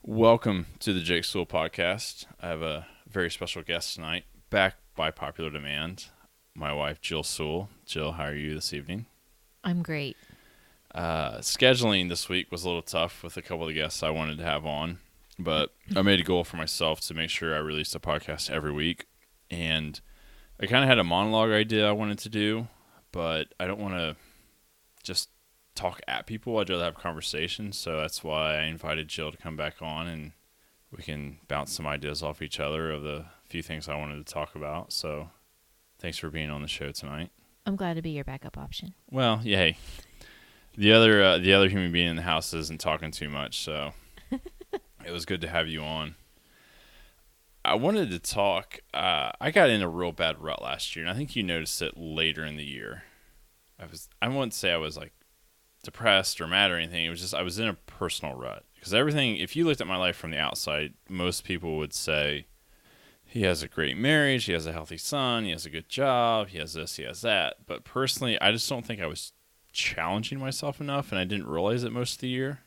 Welcome to the Jake Sewell podcast. I have a very special guest tonight, back by popular demand, my wife, Jill Sewell. Jill, how are you this evening? I'm great. Scheduling this week was a little tough with a couple of the guests I wanted to have on, but I made a goal for myself to make sure I released a podcast every week. And I kind of had a monologue idea I wanted to do, but I don't want to just talk at people. I'd rather have conversations, so that's why I invited Jill to come back on and we can bounce some ideas off each other of the few things I wanted to talk about. So thanks for being on the show tonight. I'm glad to be your backup option. Well, yeah, hey, the other human being in the house isn't talking too much, so it was good to have you on. I wanted to talk. I got in a real bad rut last year, and I think you noticed it later in the year. I wouldn't say I was like depressed or mad or anything. It was just I was in a personal rut because everything. If you looked at my life from the outside, most people would say he has a great marriage, he has a healthy son, he has a good job, he has this, he has that. But personally, I just don't think I was challenging myself enough, and I didn't realize it most of the year.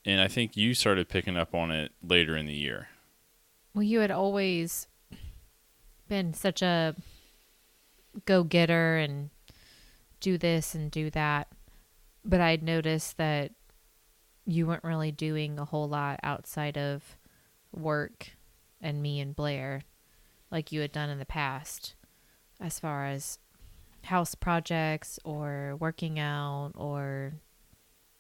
And I think you started picking up on it later in the year. Well, you had always been such a go-getter and do this and do that. But I'd noticed that you weren't really doing a whole lot outside of work and me and Blair like you had done in the past as far as house projects or working out or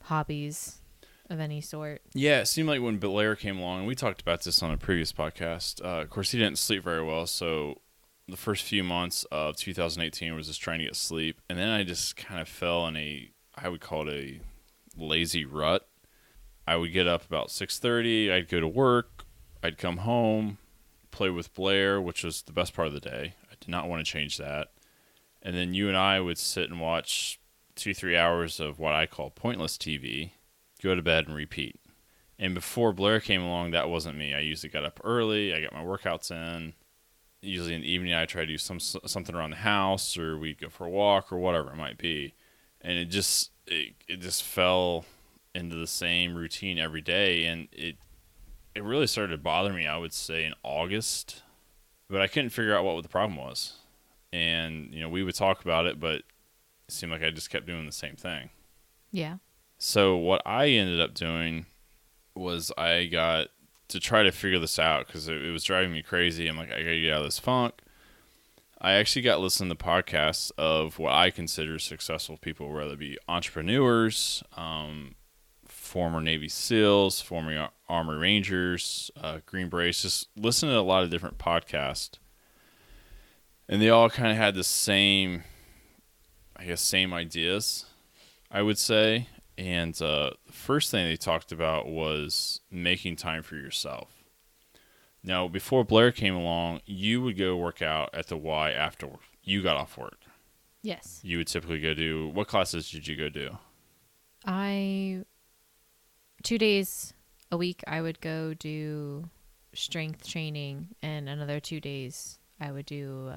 hobbies of any sort. Yeah, it seemed like when Blair came along, and we talked about this on a previous podcast. Of course, he didn't sleep very well, so the first few months of 2018 was just trying to get sleep, and then I just kind of fell in I would call it a lazy rut. I would get up about 6:30. I'd go to work. I'd come home, play with Blair, which was the best part of the day. I did not want to change that. And then you and I would sit and watch 2-3 hours of what I call pointless TV, go to bed and repeat. And before Blair came along, that wasn't me. I usually got up early. I got my workouts in. Usually in the evening, I try to do something around the house, or we'd go for a walk or whatever it might be. And it just fell into the same routine every day, and it really started to bother me, I would say, in August, but I couldn't figure out what the problem was. And we would talk about it, but it seemed like I just kept doing the same thing. Yeah. So what I ended up doing was I got to try to figure this out because it was driving me crazy. I'm like, I gotta get out of this funk. I actually got listening to podcasts of what I consider successful people, whether it be entrepreneurs, former Navy SEALs, former Army Rangers, Green Berets, just listen to a lot of different podcasts. And they all kind of had the same ideas, I would say. And the first thing they talked about was making time for yourself. Now, before Blair came along, you would go work out at the Y after you got off work. Yes. You would typically go do, what classes did you go do? 2 days a week I would go do strength training, and another 2 days I would do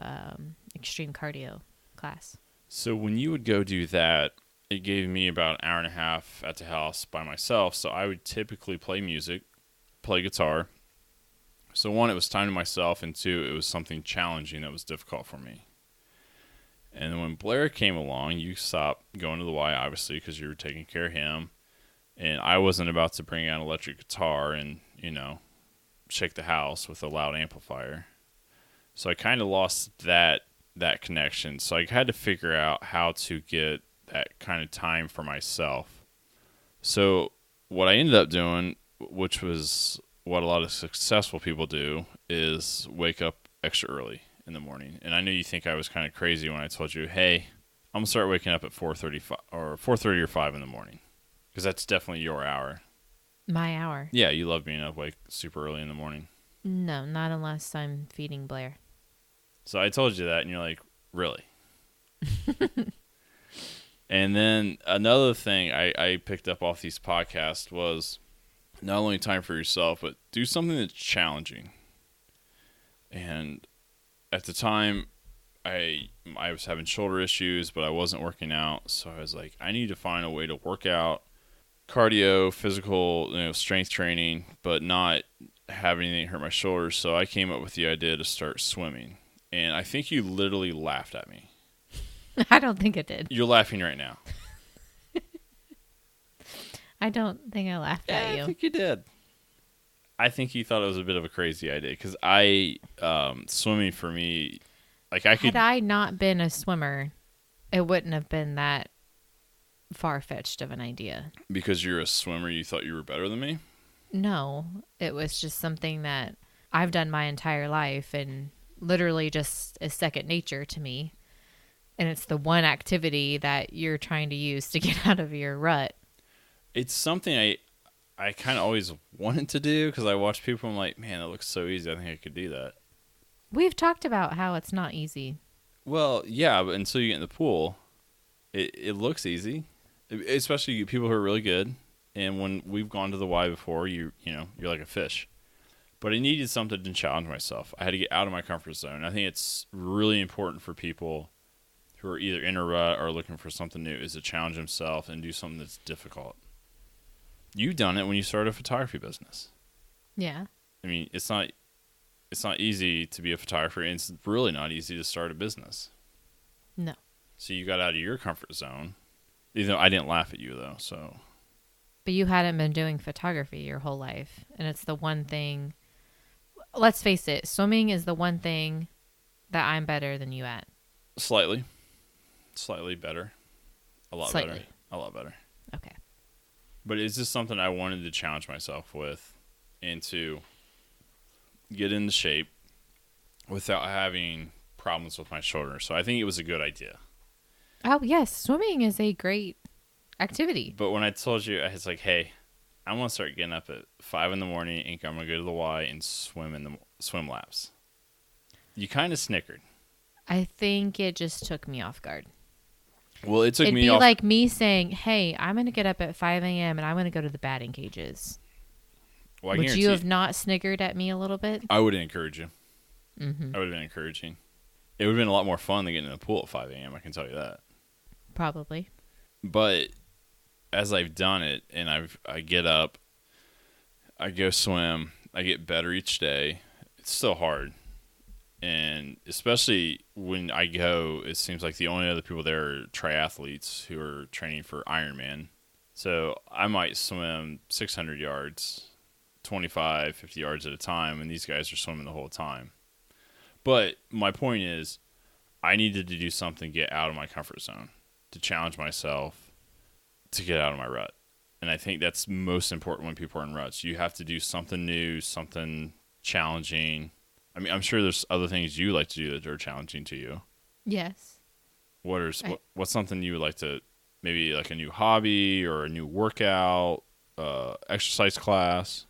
extreme cardio class. So when you would go do that, it gave me about an hour and a half at the house by myself. So I would typically play music, play guitar. So one, it was time to myself, and two, it was something challenging that was difficult for me. And then when Blair came along, you stopped going to the Y, obviously, because you were taking care of him. And I wasn't about to bring out an electric guitar and, shake the house with a loud amplifier. So I kind of lost that connection. So I had to figure out how to get that kind of time for myself. So what I ended up doing, which was what a lot of successful people do, is wake up extra early in the morning. And I know you think I was kind of crazy when I told you, hey, I'm going to start waking up at 4:30 or 5 in the morning. Because that's definitely your hour. My hour? Yeah, you love being up super early in the morning. No, not unless I'm feeding Blair. So I told you that, and you're like, really? And then another thing I picked up off these podcasts was not only time for yourself, but do something that's challenging. And at the time, I was having shoulder issues, but I wasn't working out. So I was like, I need to find a way to work out cardio, physical, strength training, but not have anything hurt my shoulders. So I came up with the idea to start swimming. And I think you literally laughed at me. I don't think it did. You're laughing right now. I don't think I laughed at you. I think you did. I think you thought it was a bit of a crazy idea because swimming for me, like I could. Had I not been a swimmer, it wouldn't have been that far-fetched of an idea. Because you're a swimmer, you thought you were better than me? No, it was just something that I've done my entire life and literally just is second nature to me. And it's the one activity that you're trying to use to get out of your rut. It's something I kind of always wanted to do because I watch people and I'm like, man, that looks so easy. I think I could do that. We've talked about how it's not easy. Well, yeah, but until you get in the pool, it looks easy, especially people who are really good. And when we've gone to the Y before, you're like a fish. But I needed something to challenge myself. I had to get out of my comfort zone. I think it's really important for people who are either in a rut or looking for something new is to challenge themselves and do something that's difficult. You've done it when you started a photography business. Yeah. I mean, it's not easy to be a photographer, and it's really not easy to start a business. No. So you got out of your comfort zone. Even though I didn't laugh at you, though, so. But you hadn't been doing photography your whole life, and it's the one thing. Let's face it, swimming is the one thing that I'm better than you at. Slightly better. A lot Slightly. better. A lot better. Okay. But it's just something I wanted to challenge myself with and to get into shape without having problems with my shoulder. So I think it was a good idea. Oh, yes. Swimming is a great activity. But when I told you, it's like, hey, I'm going to start getting up at 5 in the morning and I'm going to go to the Y and swim laps. You kind of snickered. I think it just took me off guard. Well, it took It'd me be off. like me saying, hey, I'm going to get up at 5 a.m. and I'm going to go to the batting cages. Well, Would you have not snickered at me a little bit? I would encourage you. Mm-hmm. I would have been encouraging. It would have been a lot more fun than getting in the pool at 5 a.m., I can tell you that. Probably. But as I've done it and I get up, I go swim, I get better each day. It's still hard. And especially when I go, it seems like the only other people there are triathletes who are training for Ironman. So I might swim 600 yards, 25, 50 yards at a time, and these guys are swimming the whole time. But my point is, I needed to do something to get out of my comfort zone, to challenge myself, to get out of my rut. And I think that's most important when people are in ruts. You have to do something new, something challenging. I mean, I'm sure there's other things you like to do that are challenging to you. Yes. What's something you would like to, maybe like a new hobby or a new workout, exercise class?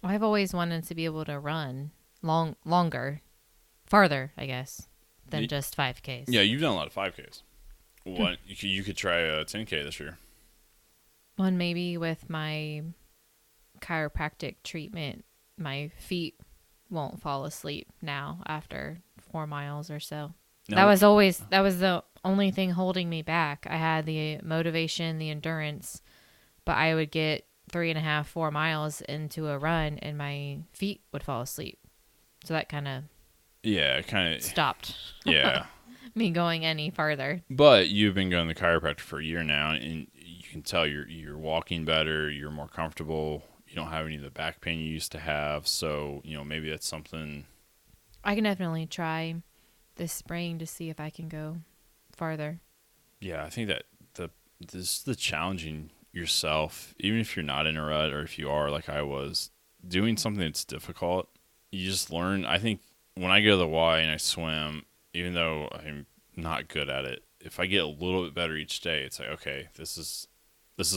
Well, I've always wanted to be able to run farther, I guess, than just 5Ks. Yeah, you've done a lot of 5Ks. What you could try a 10K this year. Well, and maybe with my chiropractic treatment, my feet won't fall asleep now after 4 miles or so. No. That was the only thing holding me back. I had the motivation, the endurance, but I would get 3.5, 4 miles into a run and my feet would fall asleep. So that kind of stopped. Yeah. Me going any farther. But you've been going to the chiropractor for a year now, and you can tell you're walking better, you're more comfortable, you don't have any of the back pain you used to have. So, maybe that's something. I can definitely try this spring to see if I can go farther. Yeah, I think that this is the challenging yourself, even if you're not in a rut or if you are like I was, doing something that's difficult, you just learn. I think when I go to the Y and I swim, even though I'm not good at it, if I get a little bit better each day, it's like, okay, this is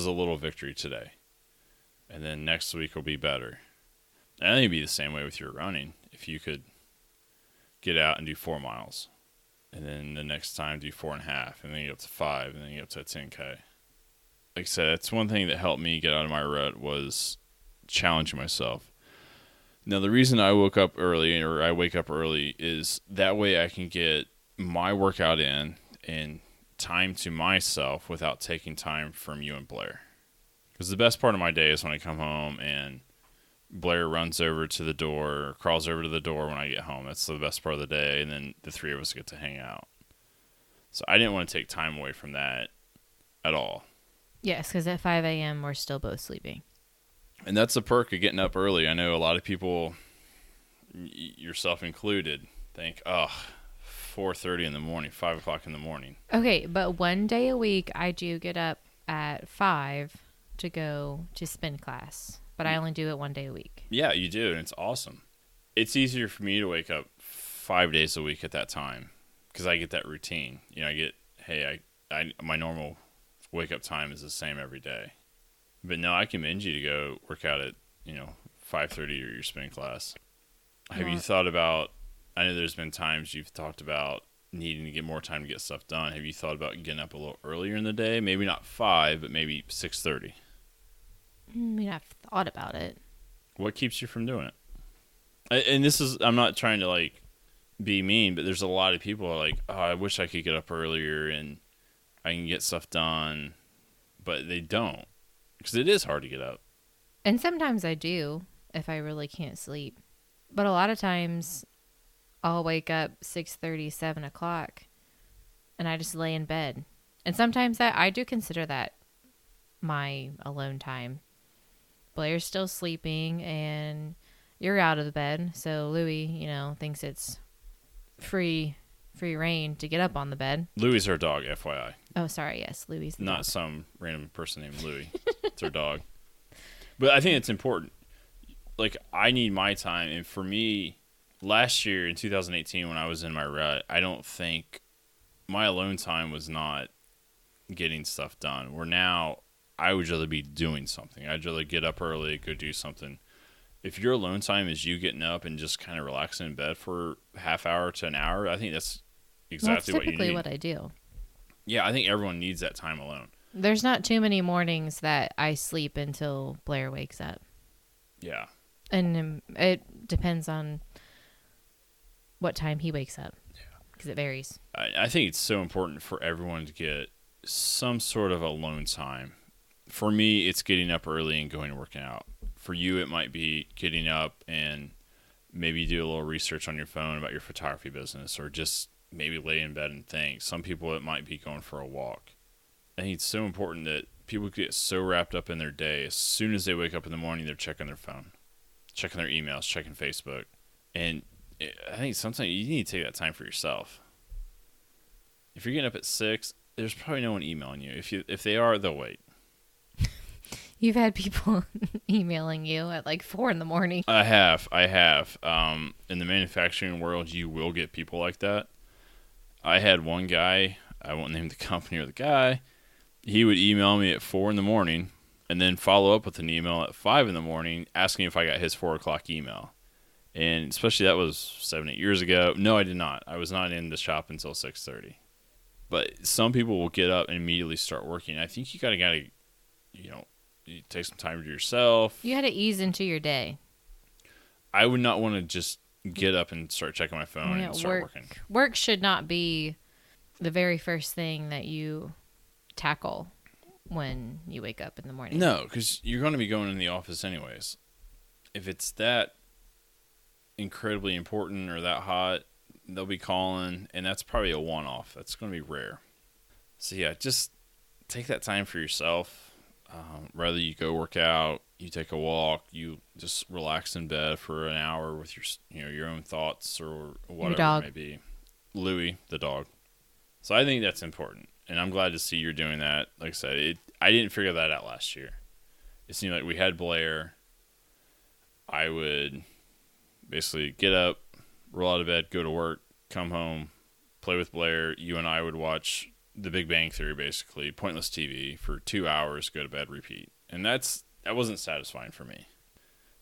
a little victory today. And then next week will be better. And I think it'd be the same way with your running. If you could get out and do 4 miles, and then the next time do 4.5, and then you get up to 5, and then you get up to a 10K. Like I said, that's one thing that helped me get out of my rut was challenging myself. Now, the reason I wake up early is that way I can get my workout in and time to myself without taking time from you and Blair. Because the best part of my day is when I come home and Blair runs over to the door, or crawls over to the door when I get home. That's the best part of the day, and then the three of us get to hang out. So I didn't want to take time away from that at all. Yes, because at 5 a.m. we're still both sleeping. And that's a perk of getting up early. I know a lot of people, yourself included, think, 4:30 in the morning, 5 o'clock in the morning. Okay, but one day a week I do get up at 5 to go to spin class, but I only do it one day a week. Yeah, you do, and it's awesome. It's easier for me to wake up 5 days a week at that time because I get that routine. My normal wake up time is the same every day. But no, I commend you to go work out at 5:30 or your spin class. Have you thought about? I know there's been times you've talked about needing to get more time to get stuff done. Have you thought about getting up a little earlier in the day? Maybe not 5, but maybe 6:30. I mean, I've thought about it. What keeps you from doing it? And this is, I'm not trying to be mean, but there's a lot of people who are like, oh, I wish I could get up earlier and I can get stuff done, but they don't because it is hard to get up. And sometimes I do if I really can't sleep. But a lot of times I'll wake up 6:30, 7 o'clock, and I just lay in bed. And sometimes I do consider that my alone time. Blair's still sleeping, and you're out of the bed. So Louie, thinks it's free reign to get up on the bed. Louie's her dog, FYI. Oh, sorry. Yes, Louie's the Not dog. some random person named Louie. It's her dog. But I think it's important. I need my time. And for me, last year in 2018, when I was in my rut, I don't think my alone time was not getting stuff done. Where now, I would rather be doing something. I'd rather get up early, go do something. If your alone time is you getting up and just kind of relaxing in bed for a half hour to an hour, I think that's exactly what you need. That's typically what I do. Yeah, I think everyone needs that time alone. There's not too many mornings that I sleep until Blair wakes up. Yeah. And it depends on what time he wakes up. Because it varies. I think it's so important for everyone to get some sort of alone time. For me, it's getting up early and going and working out. For you, it might be getting up and maybe do a little research on your phone about your photography business, or just maybe lay in bed and think. Some people, it might be going for a walk. I think it's so important that people get so wrapped up in their day. As soon as they wake up in the morning, they're checking their phone, checking their emails, checking Facebook. And I think sometimes you need to take that time for yourself. If you're getting up at 6, there's probably no one emailing you. If they are, they'll wait. You've had people emailing you at 4 in the morning. I have. In the manufacturing world, you will get people like that. I had one guy, I won't name the company or the guy, he would email me at 4 in the morning and then follow up with an email at 5 in the morning asking if I got his 4 o'clock email. And especially that was 7-8 years ago. No, I did not. I was not in the shop until 6:30. But some people will get up and immediately start working. I think you gotta you take some time to yourself. You had to ease into your day. I would not want to just get up and start checking my phone and start working. Work should not be the very first thing that you tackle when you wake up in the morning. No, because you're going to be going in the office anyways. If it's that incredibly important or that hot, they'll be calling, and that's probably a one-off. That's going to be rare. So yeah, just take that time for yourself. Whether you go work out, you take a walk, you just relax in bed for an hour with your own thoughts or whatever it may be. Louie, the dog. So I think that's important, and I'm glad to see you're doing that. Like I said, I didn't figure that out last year. It seemed like we had Blair. I would basically get up, roll out of bed, go to work, come home, play with Blair. You and I would watch The Big Bang Theory, basically, pointless TV for 2 hours, go to bed, repeat. And that wasn't satisfying for me.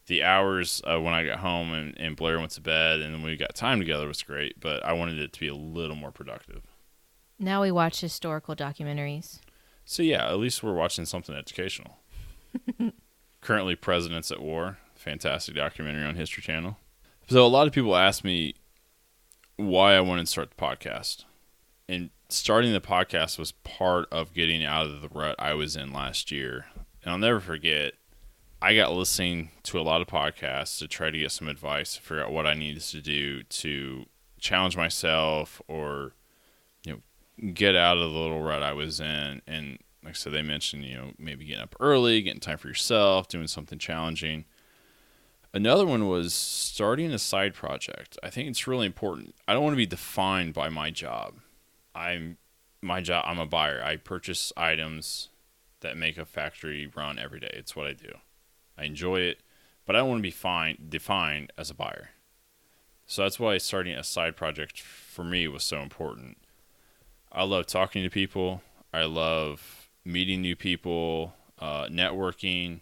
The hours when I got home and Blair went to bed and then we got time together was great, but I wanted it to be a little more productive. Now we watch historical documentaries. So yeah, at least we're watching something educational. Currently, Presidents at War, fantastic documentary on History Channel. So a lot of people ask me why I wanted to start the podcast. And starting the podcast was part of getting out of the rut I was in last year. And I'll never forget, I got listening to a lot of podcasts to try to get some advice to figure out what I needed to do to challenge myself or, get out of the little rut I was in. And like I said, they mentioned, maybe getting up early, getting time for yourself, doing something challenging. Another one was starting a side project. I think it's really important. I don't want to be defined by my job. I'm a buyer. I purchase items that make a factory run every day. It's what I do. I enjoy it, but I don't want to be defined as a buyer. So that's why starting a side project for me was so important. I love talking to people. I love meeting new people, networking.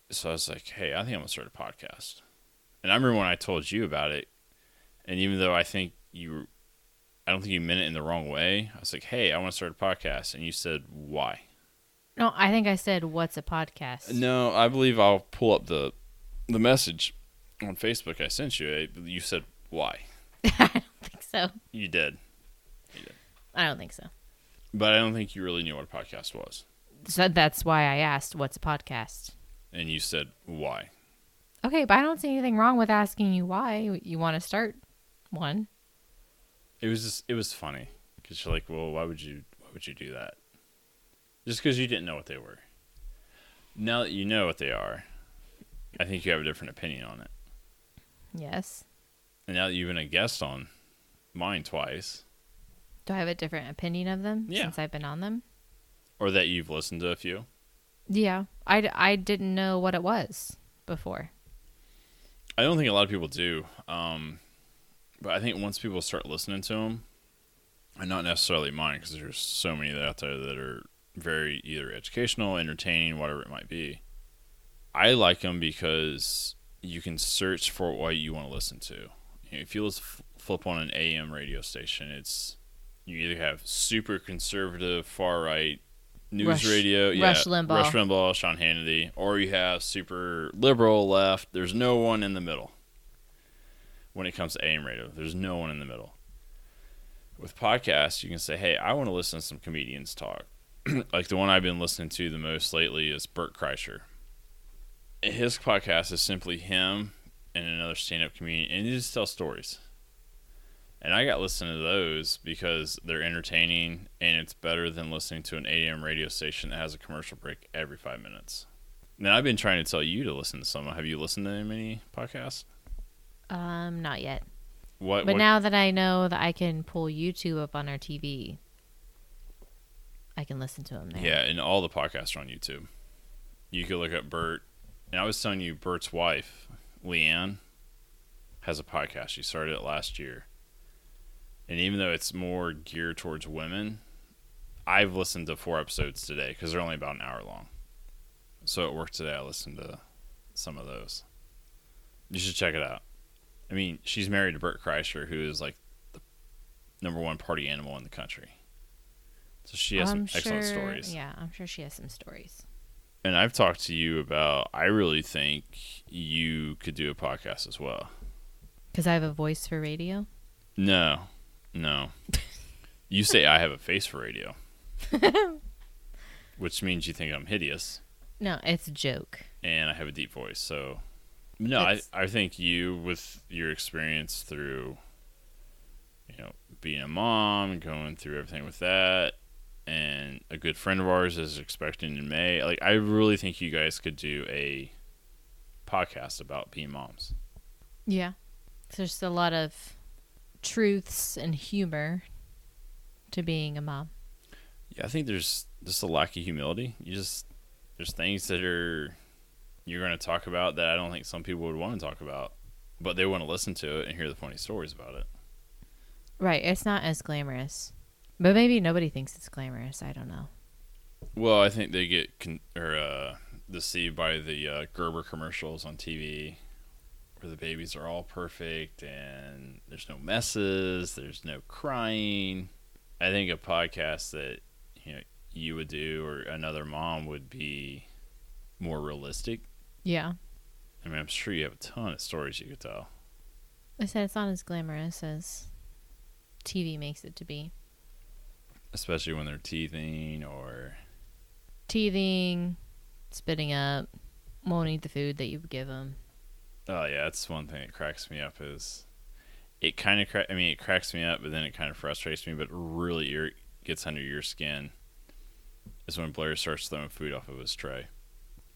So I was like, hey, I think I'm going to start a podcast. And I remember when I told you about it, and even though I don't think you meant it in the wrong way, I was like, hey, I want to start a podcast. And you said, why? No, I think I said, what's a podcast? No, I believe I'll pull up the message on Facebook I sent you. You said, why? I don't think so. You did. I don't think so. But I don't think you really knew what a podcast was. So that's why I asked, what's a podcast? And you said, why? Okay, but I don't see anything wrong with asking you why you want to start one. It was funny because you're like, well, why would you do that? Just because you didn't know what they were. Now that you know what they are, I think you have a different opinion on it. Yes. And now that you've been a guest on mine twice. Do I have a different opinion of them since I've been on them? Or that you've listened to a few? Yeah. I didn't know what it was before. I don't think a lot of people do. But I think once people start listening to them, and not necessarily mine, because there's so many out there that are very either educational, entertaining, whatever it might be. I like them because you can search for what you want to listen to. If you flip on an AM radio station, you either have super conservative, far right news radio, Rush Limbaugh, Sean Hannity, or you have super liberal left. There's no one in the middle. When it comes to AM radio, there's no one in the middle. With podcasts, you can say, hey, I want to listen to some comedians talk. Like the one I've been listening to the most lately is Bert Kreischer. His podcast is simply him and another stand-up comedian, and he just tells stories. And I got listening to those because they're entertaining, and it's better than listening to an AM radio station that has a commercial break every 5 minutes. Now, I've been trying to tell you to listen to some. Have you listened to any podcasts? Not yet. But now that I know that I can pull YouTube up on our TV, I can listen to them there. Yeah, and all the podcasts are on YouTube. You could look up Bert. And I was telling you, Bert's wife, Leanne, has a podcast. She started it last year. And even though it's more geared towards women, I've listened to 4 episodes today because they're only about an hour long. So at work today, I listened to some of those. You should check it out. I mean, she's married to Bert Kreischer, who is like the #1 party animal in the country. So she has some excellent stories. Yeah, I'm sure she has some stories. And I've talked to you about, I really think you could do a podcast as well. Because I have a voice for radio? No. You say I have a face for radio. Which means you think I'm hideous. No, it's a joke. And I have a deep voice. So, no, I think you, with your experience through, being a mom, going through everything with that, and a good friend of ours is expecting in May. Like, I really think you guys could do a podcast about being moms. Yeah. There's a lot of truths and humor to being a mom. Yeah, I think there's just a lack of humility. There's things that you're going to talk about that I don't think some people would want to talk about, but they want to listen to it and hear the funny stories about it. Right. It's not as glamorous. But maybe nobody thinks it's glamorous. I don't know. Well, I think they get deceived by the Gerber commercials on TV, where the babies are all perfect and there's no messes, there's no crying. I think a podcast that you would do or another mom would be more realistic. Yeah. I mean, I'm sure you have a ton of stories you could tell. I said it's not as glamorous as TV makes it to be. Especially when they're teething, spitting up, won't eat the food that you give him. Oh yeah, that's one thing that cracks me up is it kind of it cracks me up, but then it kind of frustrates me. But really gets under your skin is when Blair starts throwing food off of his tray.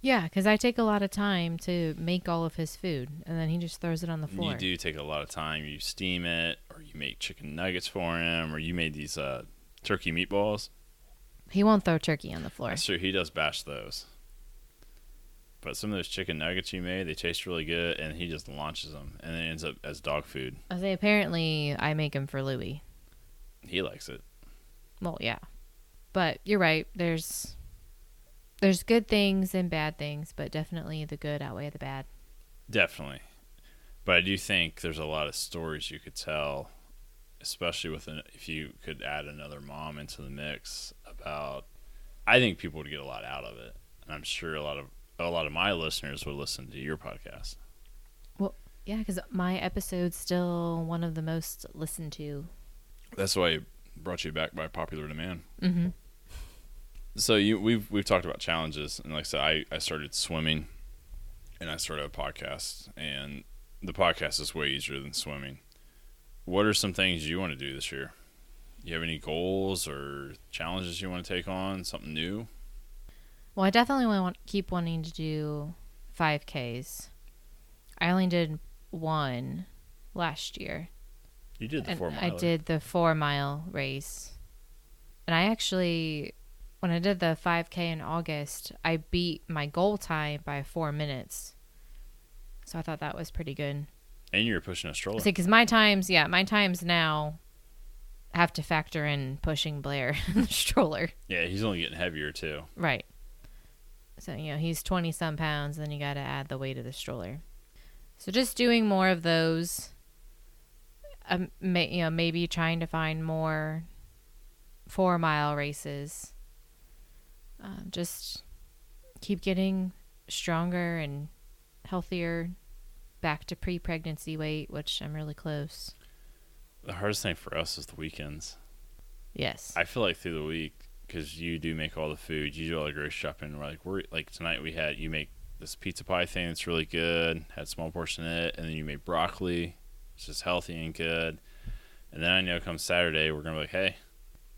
Yeah, because I take a lot of time to make all of his food, and then he just throws it on the floor. You do take a lot of time. You steam it, or you make chicken nuggets for him, or you made these turkey meatballs. He won't throw turkey on the floor. That's true. He does bash those. But some of those chicken nuggets you made, they taste really good, and he just launches them, and it ends up as dog food. I say apparently I make him for Louie. He likes it. Well, yeah. But you're right. There's good things and bad things, but definitely the good outweigh the bad. Definitely. But I do think there's a lot of stories you could tell, especially if you could add another mom into the mix about. I think people would get a lot out of it, and I'm sure a lot of my listeners would listen to your podcast. Well, yeah, because my episode's still one of the most listened to. That's why I brought you back by popular demand. Mm-hmm. So we've talked about challenges, and like I said, I started swimming, and I started a podcast, and the podcast is way easier than swimming. What are some things you want to do this year? You have any goals or challenges you want to take on? Something new? Well, I definitely keep wanting to do 5Ks. I only did one last year. You did the 4 mile. I did the 4 mile race, and I actually. When I did the 5K in August, I beat my goal time by 4 minutes. So I thought that was pretty good. And you were pushing a stroller. See, because my times now have to factor in pushing Blair in the stroller. Yeah, he's only getting heavier too. Right. So, he's 20-some pounds, then you got to add the weight of the stroller. So just doing more of those. Maybe trying to find more 4 mile races. Just keep getting stronger and healthier, back to pre-pregnancy weight, which I'm really close. The hardest thing for us is the weekends. Yes. I feel like through the week, because you do make all the food, you do all the grocery shopping. We're like tonight you make this pizza pie thing that's really good, had a small portion in it, and then you make broccoli, which is healthy and good. And then I know come Saturday we're gonna be like, hey,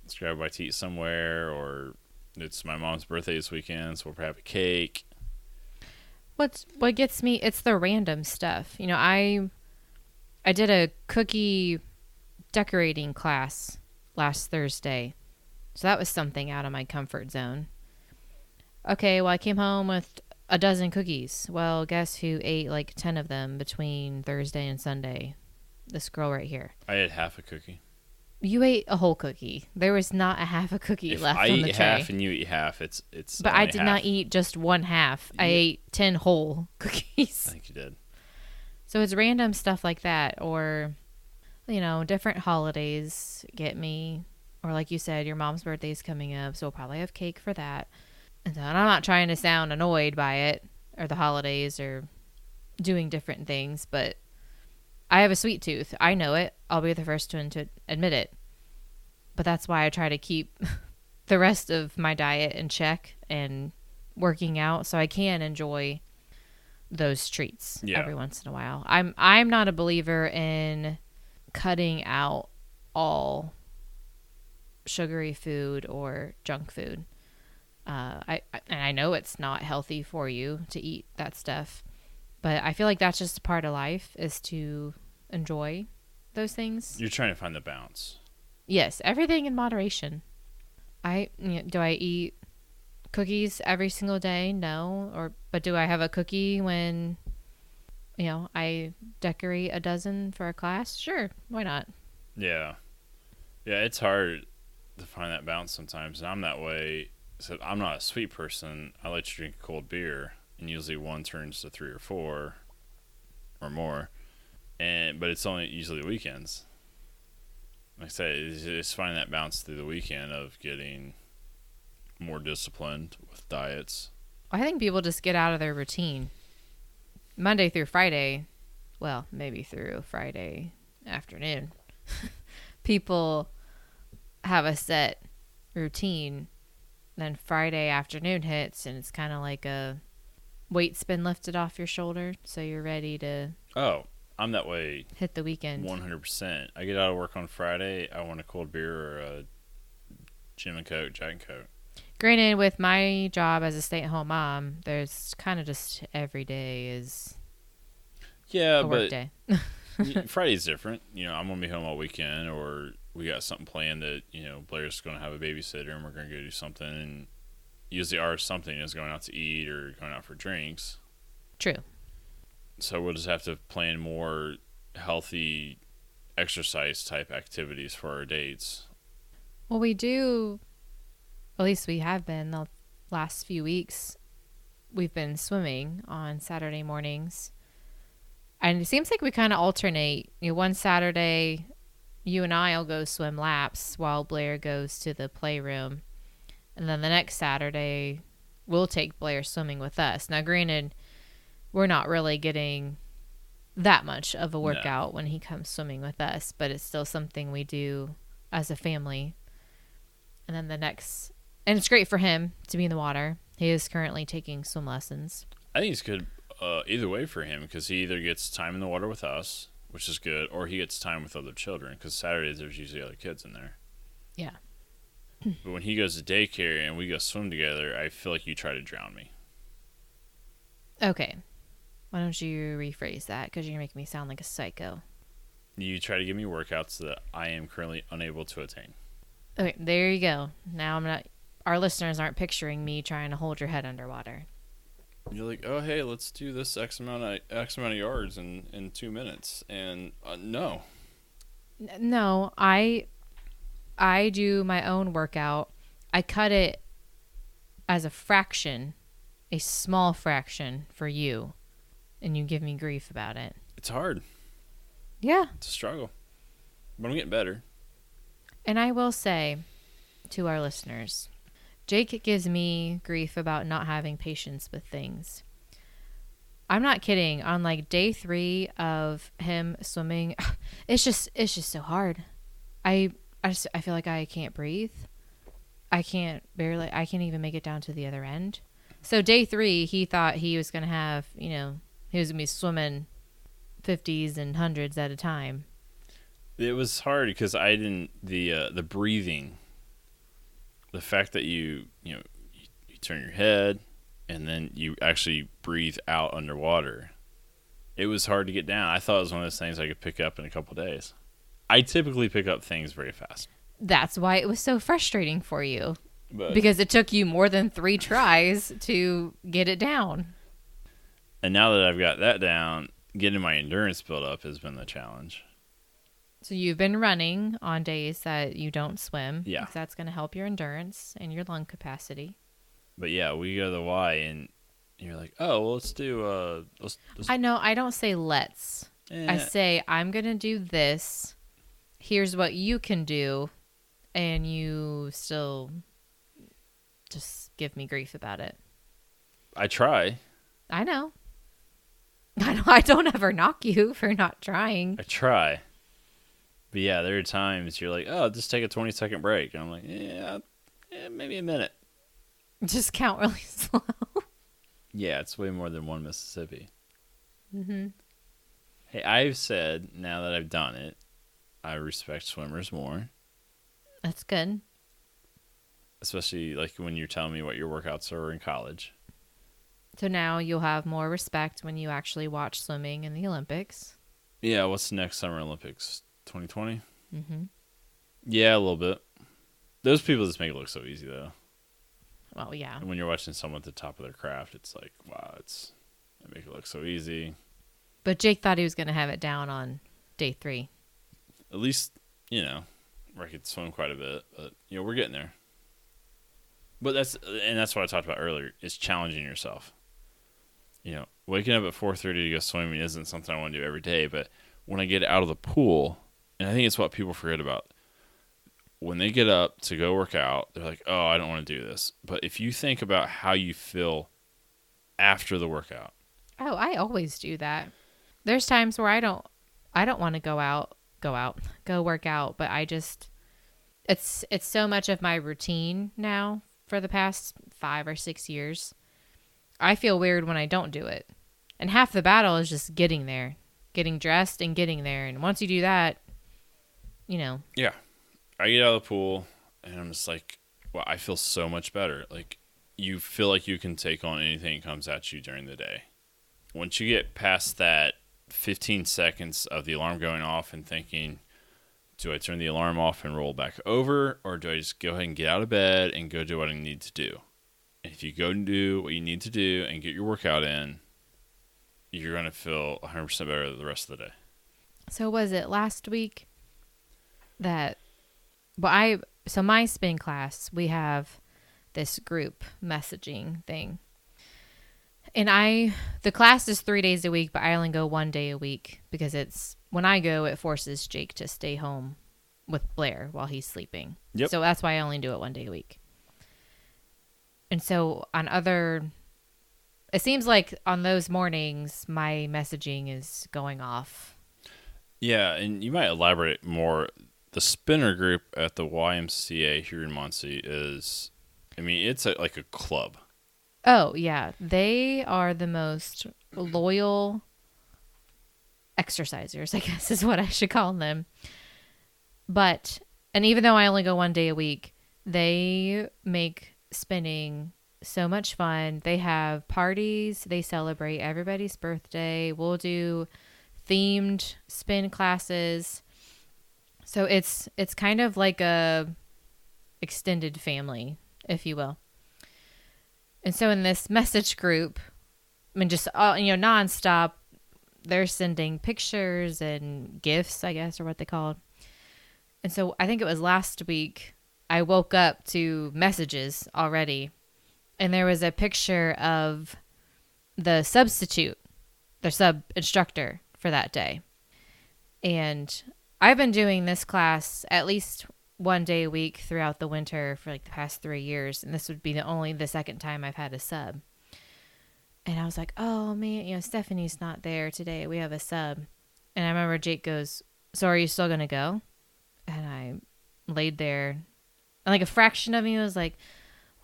let's grab a bite to eat somewhere, or it's my mom's birthday this weekend, so we'll probably have a cake. What gets me, it's the random stuff. I did a cookie decorating class last Thursday. So that was something out of my comfort zone. Okay, well, I came home with a dozen cookies. Well, guess who ate like 10 of them between Thursday and Sunday? This girl right here. I had half a cookie. You ate a whole cookie. There was not a half a cookie If left I on the eat tray. half and you eat half, it's. But I did not eat just one half. I ate 10 whole I cookies. think you did. So it's random stuff like that, or different holidays get me, or like you said, your mom's birthday is coming up, so we'll probably have cake for that. And so, and I'm not trying to sound annoyed by it or the holidays or doing different things, but I have a sweet tooth. I know it. I'll be the first one to admit it. But that's why I try to keep the rest of my diet in check and working out so I can enjoy those treats every once in a while. I'm not a believer in cutting out all sugary food or junk food. I know it's not healthy for you to eat that stuff, but I feel like that's just a part of life, is to enjoy those things. You're trying to find the balance. Yes, everything in moderation. Do I eat cookies every single day? No. But do I have a cookie when I decorate a dozen for a class? Sure, why not? Yeah, it's hard to find that balance sometimes, and I'm that way. So I'm not a sweet person. I like to drink a cold beer, and usually one turns to 3 or 4 or more, but it's only usually the weekends. Like I say, it's just finding that balance through the weekend of getting more disciplined with diets. I think people just get out of their routine. Monday through Friday, well, maybe through Friday afternoon, people have a set routine, Then Friday afternoon hits, and it's kind of like a weight's been lifted off your shoulder, so you're ready to Oh, I'm that way hit the weekend. 100%. I get out of work on Friday, I want a cold beer or a Gin and Coke, Jack and Coke. Granted, with my job as a stay-at-home mom, there's kind of just every day is Yeah, a work but day. Friday's different. I'm going to be home all weekend, or we got something planned that, Blair's going to have a babysitter and we're going to go do something. And usually our something is going out to eat or going out for drinks. True. So we'll just have to plan more healthy exercise type activities for our dates. Well, we do, at least we have been the last few weeks. We've been swimming on Saturday mornings. And it seems like we kind of alternate. One Saturday, you and I will go swim laps while Blair goes to the playroom. And then the next Saturday, we'll take Blair swimming with us. Now, granted, we're not really getting that much of a workout when he comes swimming with us, but it's still something we do as a family. And then and it's great for him to be in the water. He is currently taking swim lessons. I think it's good either way for him, because he either gets time in the water with us, which is good, or he gets time with other children, because Saturdays there's usually other kids in there. Yeah. But when he goes to daycare and we go swim together, I feel like you try to drown me. Okay. Why don't you rephrase that? Because you're going to make me sound like a psycho. You try to give me workouts that I am currently unable to attain. Okay, there you go. Now our listeners aren't picturing me trying to hold your head underwater. You're like, oh, hey, let's do this X amount of yards in 2 minutes. And no. No, I do my own workout. I cut it as a fraction, a small fraction for you. And you give me grief about it. It's hard. Yeah. It's a struggle. But I'm getting better. And I will say to our listeners, Jake gives me grief about not having patience with things. I'm not kidding. On like day 3 of him swimming, it's just so hard. I feel like I can't breathe. I can't even make it down to the other end. So day 3, he thought he was going to have, he was going to be swimming 50s and 100s at a time. It was hard because I didn't, the breathing, the fact that you turn your head and then you actually breathe out underwater. It was hard to get down. I thought it was one of those things I could pick up in a couple of days. I typically pick up things very fast. That's why it was so frustrating for you. But, because it took you more than 3 tries to get it down. And now that I've got that down, getting my endurance built up has been the challenge. So you've been running on days that you don't swim. Yeah. Because that's going to help your endurance and your lung capacity. But yeah, we go to the Y and you're like, oh, well, let's do, let's I know, I don't say let's. I say, I'm going to do this. Here's what you can do. And you still just give me grief about it. I try. I know. I don't ever knock you for not trying. I try. But yeah, there are times you're like, oh, just take a 20-second break. And I'm like, yeah, maybe a minute. Just count really slow. Yeah, it's way more than one Mississippi. Mm-hmm. Hey, I've said, now that I've done it, I respect swimmers more. That's good. Especially like when you're telling me what your workouts are in college. So now you'll have more respect when you actually watch swimming in the Olympics. Yeah, what's the next Summer Olympics? 2020? Mm-hmm. Yeah, a little bit. Those people just make it look so easy, though. Well, yeah. And when you're watching someone at the top of their craft, it's like, wow, they make it look so easy. But Jake thought he was going to have it down on day 3. At least, where I could swim quite a bit. But, we're getting there. But that's what I talked about earlier, is challenging yourself. Waking up at 4:30 to go swimming isn't something I want to do every day, but when I get out of the pool, and I think it's what people forget about, when they get up to go work out, they're like, oh, I don't want to do this. But if you think about how you feel after the workout. Oh, I always do that. There's times where I don't want to go work out, but I just, it's so much of my routine now for the past 5 or 6 years. I feel weird when I don't do it. And half the battle is just getting there, getting dressed and getting there. And once you do that, you know. Yeah. I get out of the pool and I'm just like, well, I feel so much better. Like, you feel like you can take on anything that comes at you during the day. Once you get past that 15 seconds of the alarm going off and thinking, do I turn the alarm off and roll back over, or do I just go ahead and get out of bed and go do what I need to do? And if you go and do what you need to do and get your workout in, you're going to feel 100% better the rest of the day. So was it last week that, so my spin class, we have this group messaging thing. And the class is 3 days a week, but I only go 1 day a week because when I go, it forces Jake to stay home with Blair while he's sleeping. Yep. So that's why I only do it 1 day a week. And so it seems like on those mornings, my messaging is going off. Yeah, and you might elaborate more. The spinner group at the YMCA here in Muncie is, it's like a club. Oh, yeah. They are the most loyal exercisers, I guess is what I should call them. And even though I only go 1 day a week, they make spinning so much fun. They have parties. They celebrate everybody's birthday. We'll do themed spin classes. So it's kind of like a extended family, if you will. And so in this message group, just nonstop, they're sending pictures and gifts, I guess, or what they call it. And so I think it was last week, I woke up to messages already. And there was a picture of the substitute, their sub instructor for that day. And I've been doing this class at least 1 day a week throughout the winter for like the past 3 years. And this would be the second time I've had a sub. And I was like, oh man, Stephanie's not there today. We have a sub. And I remember Jake goes, so are you still going to go? And I laid there. And like a fraction of me was like,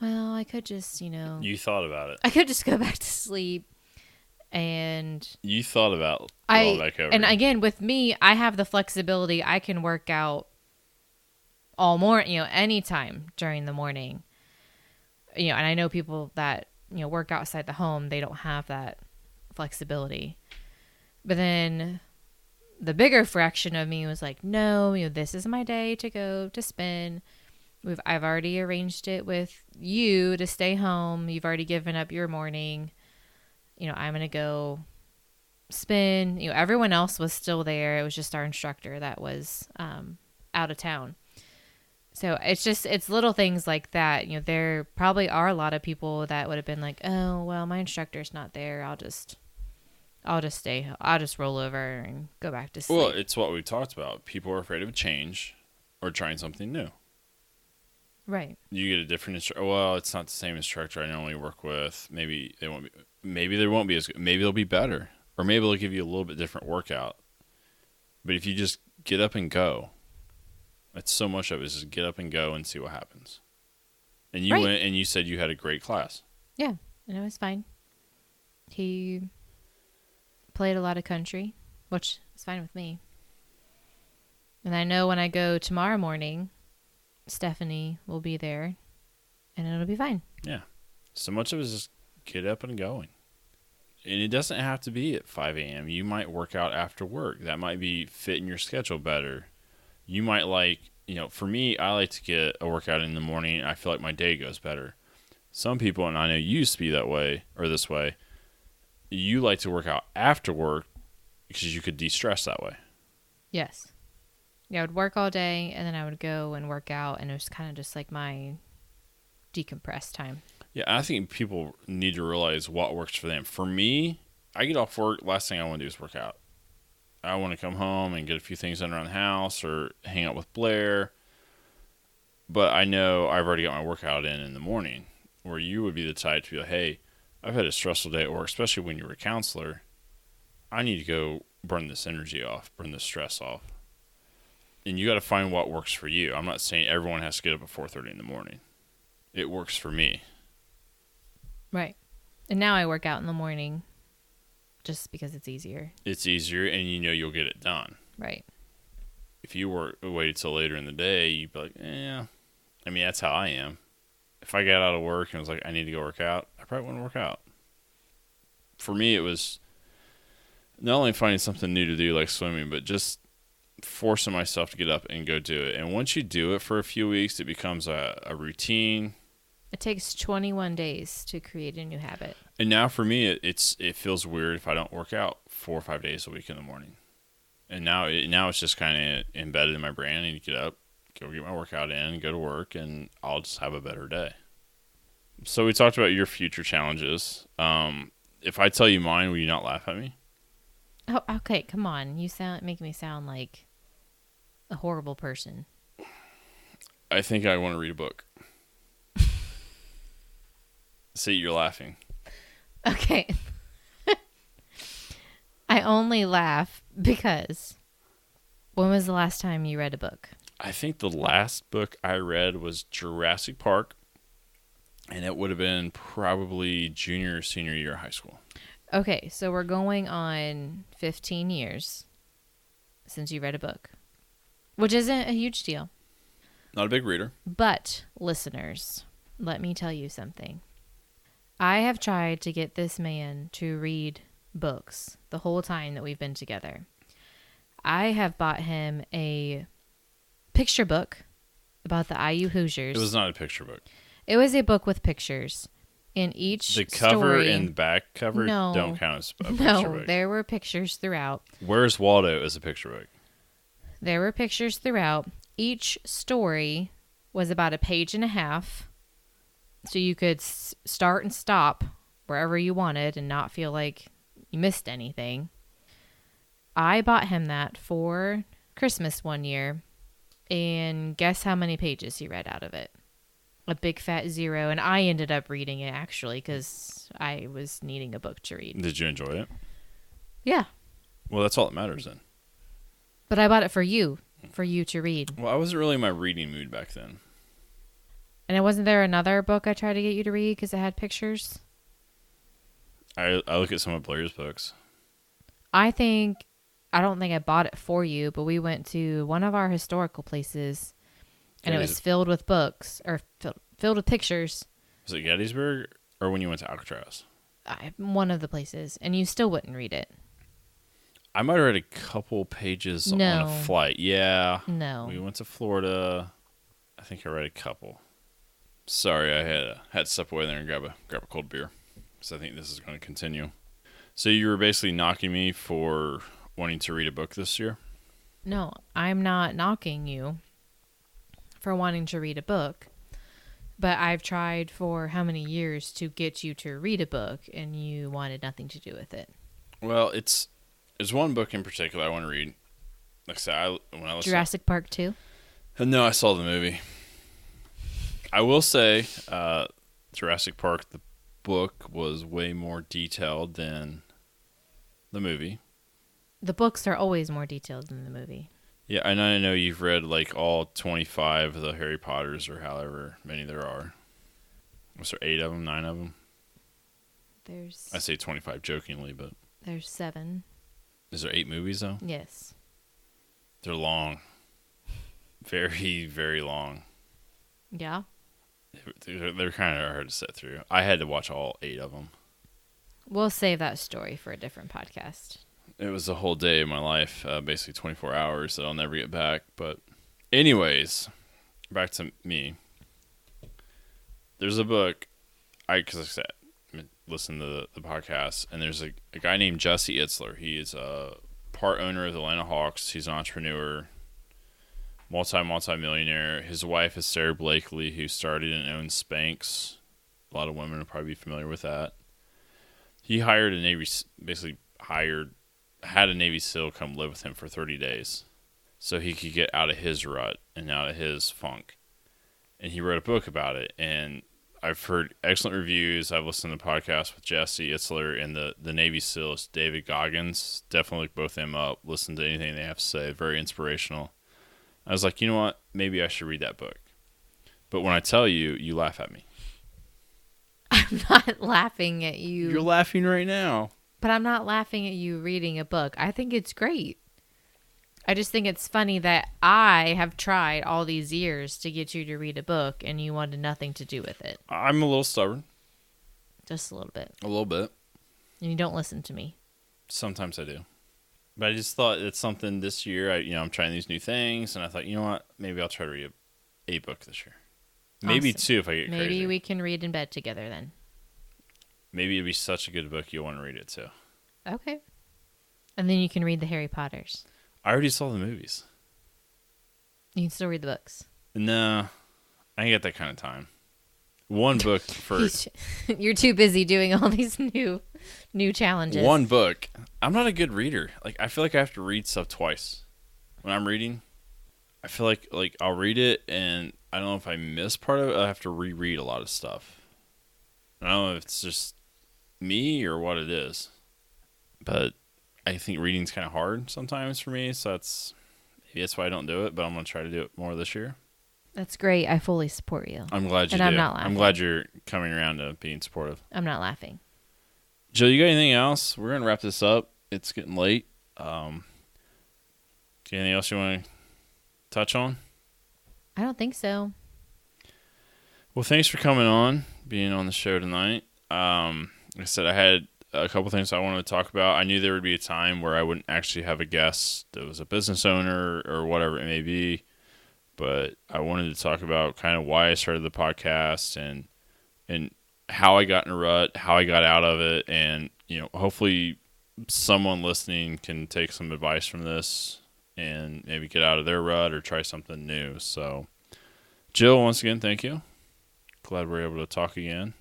well, I could just, You thought about it. I could just go back to sleep. And you thought about rolling back over. And again, with me, I have the flexibility. I can work out all morning, anytime during the morning. And I know people that, work outside the home, they don't have that flexibility. But then the bigger fraction of me was like, no, this is my day to go to spin. I've already arranged it with you to stay home. You've already given up your morning. I'm going to go spin. Everyone else was still there. It was just our instructor that was out of town. So it's little things like that. There probably are a lot of people that would have been like, oh, well, my instructor's not there. I'll just stay. I'll just roll over and go back to sleep. Well, it's what we talked about. People are afraid of change or trying something new. Right. You get a different instructor. Well, it's not the same instructor I normally work with. Maybe they won't be. Maybe they won't be as good. Maybe they'll be better, or maybe they'll give you a little bit different workout. But if you just get up and go, that's so much of it is just get up and go and see what happens. And you went and you said you had a great class. Yeah, and it was fine. He played a lot of country, which is fine with me. And I know when I go tomorrow morning, Stephanie will be there, and it'll be fine. Yeah. So much of it is just get up and going. And it doesn't have to be at 5 a.m. You might work out after work. That might be fitting your schedule better. You might for me, I like to get a workout in the morning. I feel like my day goes better. Some people, and I know you used to be that way or this way, you like to work out after work because you could de-stress that way. Yes. Yeah, I would work all day, and then I would go and work out, and it was kind of just like my decompress time. Yeah, I think people need to realize what works for them. For me, I get off work, last thing I want to do is work out. I want to come home and get a few things done around the house or hang out with Blair. But I know I've already got my workout in the morning, where you would be the type to be like, hey, I've had a stressful day at work, especially when you're a counselor. I need to go burn this energy off, burn this stress off. And you got to find what works for you. I'm not saying everyone has to get up at 4:30 in the morning. it works for me. Right. And now I work out in the morning just because it's easier. It's easier, and you know you'll get it done. Right. If you waited till later in the day, you'd be like, I mean, that's how I am. If I got out of work and was like, I need to go work out, I probably wouldn't work out. For me, it was not only finding something new to do like swimming, but just forcing myself to get up and go do it. And once you do it for a few weeks, it becomes a routine. It takes 21 days to create a new habit. And now for me, it feels weird if I don't work out 4 or 5 days a week in the morning. And now it's just kind of embedded in my brain. I need to get up, go get my workout in, go to work, and I'll just have a better day. So we talked about your future challenges. If I tell you mine, will you not laugh at me? Oh, okay. Come on. You make me sound like a horrible person. I think I want to read a book. See, you're laughing. Okay. I only laugh because when was the last time you read a book? I think the last book I read was Jurassic Park, and it would have been probably junior or senior year of high school. Okay, so we're going on 15 years since you read a book, which isn't a huge deal. Not a big reader. But, listeners, let me tell you something. I have tried to get this man to read books the whole time that we've been together. I have bought him a picture book about the IU Hoosiers. It was not a picture book. It was a book with pictures. In each the cover story, and the back cover don't count as a picture book. No, there were pictures throughout. Where's Waldo as a picture book? There were pictures throughout. Each story was about a page and a half, so you could start and stop wherever you wanted and not feel like you missed anything. I bought him that for Christmas one year, and guess how many pages he read out of it? A big fat 0, and I ended up reading it actually because I was needing a book to read. Did you enjoy it? Yeah. Well, that's all that matters then. But I bought it for you to read. Well, I wasn't really in my reading mood back then. And wasn't there another book I tried to get you to read because it had pictures? I look at some of Blair's books. I don't think I bought it for you, but we went to one of our historical places, and it was filled with books, or filled with pictures. Was it Gettysburg, or when you went to Alcatraz? One of the places, and you still wouldn't read it. I might have read a couple pages on a flight. Yeah. No. We went to Florida. I think I read a couple. Sorry, I had to step away there and grab a cold beer. So I think this is going to continue. So you were basically knocking me for wanting to read a book this year? No, I'm not knocking you for wanting to read a book. But I've tried for how many years to get you to read a book, and you wanted nothing to do with it. Well, there's one book in particular I want to read. Like I said, when I Jurassic Park 2? No, I saw the movie. I will say, Jurassic Park, the book was way more detailed than the movie. The books are always more detailed than the movie. Yeah, and I know you've read like all 25 of the Harry Potters or however many there are. Was there 8 of them, 9 of them? I say 25 jokingly, but... There's 7. Is there 8 movies though? Yes. They're long. Very, very long. Yeah? They're kind of hard to sit through. I had to watch all 8 of them. We'll save that story for a different podcast. It was a whole day of my life, basically 24 hours that I'll never get back. But anyways, back to me. There's a book, because like I said, I listen to the podcast, and there's a guy named Jesse Itzler. He is a part owner of the Atlanta Hawks. He's an entrepreneur, multi-millionaire. His wife is Sarah Blakely, who started and owns Spanx. A lot of women will probably be familiar with that. He had a Navy SEAL come live with him for 30 days so he could get out of his rut and out of his funk. And he wrote a book about it. And I've heard excellent reviews. I've listened to podcasts with Jesse Itzler and the Navy SEALs, David Goggins. Definitely look both of them up. Listen to anything they have to say. Very inspirational. I was like, you know what? Maybe I should read that book. But when I tell you, you laugh at me. I'm not laughing at you. You're laughing right now. But I'm not laughing at you reading a book. I think it's great. I just think it's funny that I have tried all these years to get you to read a book and you wanted nothing to do with it. I'm a little stubborn. Just a little bit. A little bit. And you don't listen to me. Sometimes I do. But I just thought it's something this year. I'm trying these new things, and I thought, you know what? Maybe I'll try to read a book this year. Maybe Awesome. 2 if I get crazy. Maybe we can read in bed together then. Maybe it'd be such a good book you'll want to read it too. Okay. And then you can read the Harry Potters. I already saw the movies. You can still read the books. No, I ain't got that kind of time. One book for You're too busy doing all these new challenges. one book. I'm not a good reader. Like I feel like I have to read stuff twice when I'm reading. I feel like I'll read it and I don't know if I miss part of it. I have to reread a lot of stuff. I don't know if it's just me or what it is, but I think reading's kind of hard sometimes for me. So maybe that's why I don't do it. But I'm gonna try to do it more this year. That's great. I fully support you. I'm glad you and do. I'm not laughing. I'm glad you're coming around to being supportive. I'm not laughing. Jill, you got anything else? We're gonna wrap this up. It's getting late. Anything else you want to touch on? I don't think so. Well, thanks for coming on, being on the show tonight. Like I said, I had a couple things I wanted to talk about. I knew there would be a time where I wouldn't actually have a guest that was a business owner or whatever it may be. But I wanted to talk about kind of why I started the podcast and how I got in a rut, how I got out of it, and hopefully someone listening can take some advice from this and maybe get out of their rut or try something new. So, Jill, once again, thank you. Glad we're able to talk again.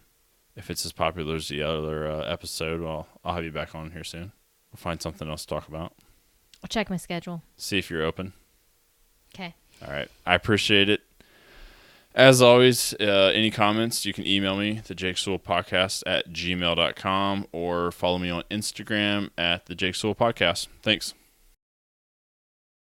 If it's as popular as the other episode, well, I'll have you back on here soon. We'll find something else to talk about. I'll check my schedule. See if you're open. Okay. All right. I appreciate it. As always, any comments, you can email me, thejakesewellpodcast@gmail.com, or follow me on Instagram at the Jake Sewell Podcast. Thanks.